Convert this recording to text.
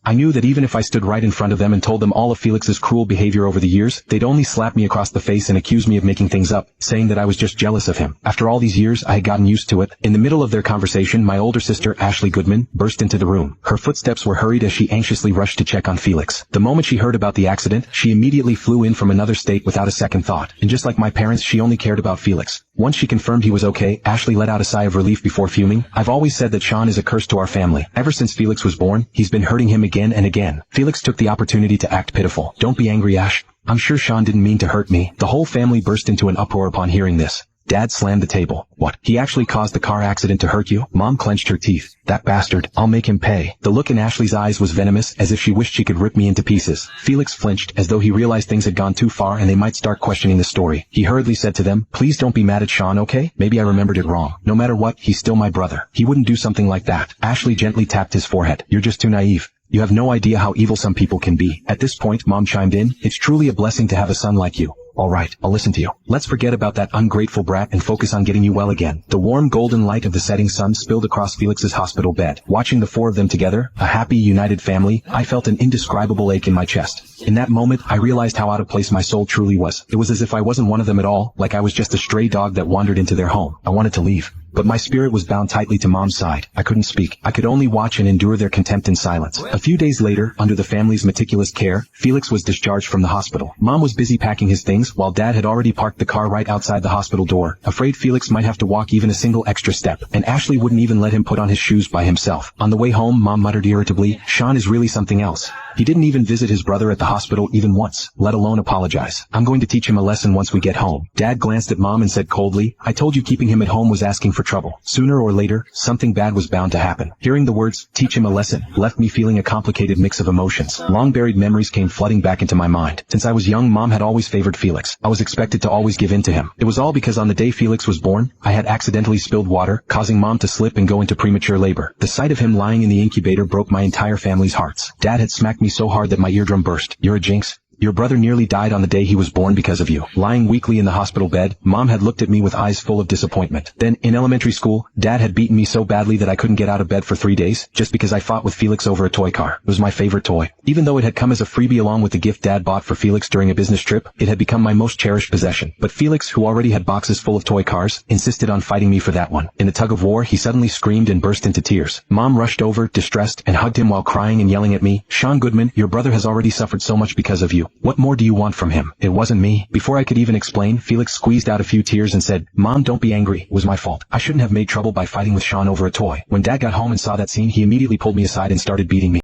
I knew that even if I stood right in front of them and told them all of Felix's cruel behavior over the years, they'd only slap me across the face and accuse me of making things up, saying that I was just jealous of him. After all these years, I had gotten used to it. In the middle of their conversation, my older sister, Ashley Goodman, burst into the room. Her footsteps were hurried as she anxiously rushed to check on Felix. The moment she heard about the accident, she immediately flew in from another state without a second thought. And just like my parents, she only cared about Felix. Once she confirmed he was okay, Ashley let out a sigh of relief before fuming. I've always said that Sean is a curse to our family. Ever since Felix was born, he's been hurting him again and again. Felix took the opportunity to act pitiful. Don't be angry, Ash. I'm sure Sean didn't mean to hurt me. The whole family burst into an uproar upon hearing this. Dad slammed the table. What? He actually caused the car accident to hurt you? Mom clenched her teeth. That bastard. I'll make him pay. The look in Ashley's eyes was venomous, as if she wished she could rip me into pieces. Felix flinched, as though he realized things had gone too far and they might start questioning the story. He hurriedly said to them, "Please don't be mad at Sean, okay? Maybe I remembered it wrong. No matter what, he's still my brother. He wouldn't do something like that." Ashley gently tapped his forehead. "You're just too naive. You have no idea how evil some people can be." At this point, Mom chimed in, "It's truly a blessing to have a son like you." "All right, I'll listen to you. Let's forget about that ungrateful brat and focus on getting you well again." The warm golden light of the setting sun spilled across Felix's hospital bed. Watching the four of them together, a happy, united family, I felt an indescribable ache in my chest. In that moment, I realized how out of place my soul truly was. It was as if I wasn't one of them at all, like I was just a stray dog that wandered into their home. I wanted to leave, but my spirit was bound tightly to Mom's side. I couldn't speak. I could only watch and endure their contempt in silence. A few days later, under the family's meticulous care, Felix was discharged from the hospital. Mom was busy packing his things, while Dad had already parked the car right outside the hospital door, afraid Felix might have to walk even a single extra step, and Ashley wouldn't even let him put on his shoes by himself. On the way home, Mom muttered irritably, "Sean is really something else. He didn't even visit his brother at the hospital even once, let alone apologize. I'm going to teach him a lesson once we get home." Dad glanced at Mom and said coldly, "I told you keeping him at home was asking for trouble. Sooner or later, something bad was bound to happen." Hearing the words, "teach him a lesson," left me feeling a complicated mix of emotions. Long-buried memories came flooding back into my mind. Since I was young, Mom had always favored Felix. I was expected to always give in to him. It was all because on the day Felix was born, I had accidentally spilled water, causing Mom to slip and go into premature labor. The sight of him lying in the incubator broke my entire family's hearts. Dad had smacked me so hard that my eardrum burst. "You're a jinx. Your brother nearly died on the day he was born because of you." Lying weakly in the hospital bed, Mom had looked at me with eyes full of disappointment. Then, in elementary school, Dad had beaten me so badly that I couldn't get out of bed for 3 days, just because I fought with Felix over a toy car. It was my favorite toy. Even though it had come as a freebie along with the gift Dad bought for Felix during a business trip, it had become my most cherished possession. But Felix, who already had boxes full of toy cars, insisted on fighting me for that one. In a tug of war, he suddenly screamed and burst into tears. Mom rushed over, distressed, and hugged him while crying and yelling at me, "Sean Goodman, your brother has already suffered so much because of you. What more do you want from him?" It wasn't me. Before I could even explain, Felix squeezed out a few tears and said, "Mom, don't be angry. It was my fault. I shouldn't have made trouble by fighting with Sean over a toy." When Dad got home and saw that scene, he immediately pulled me aside and started beating me.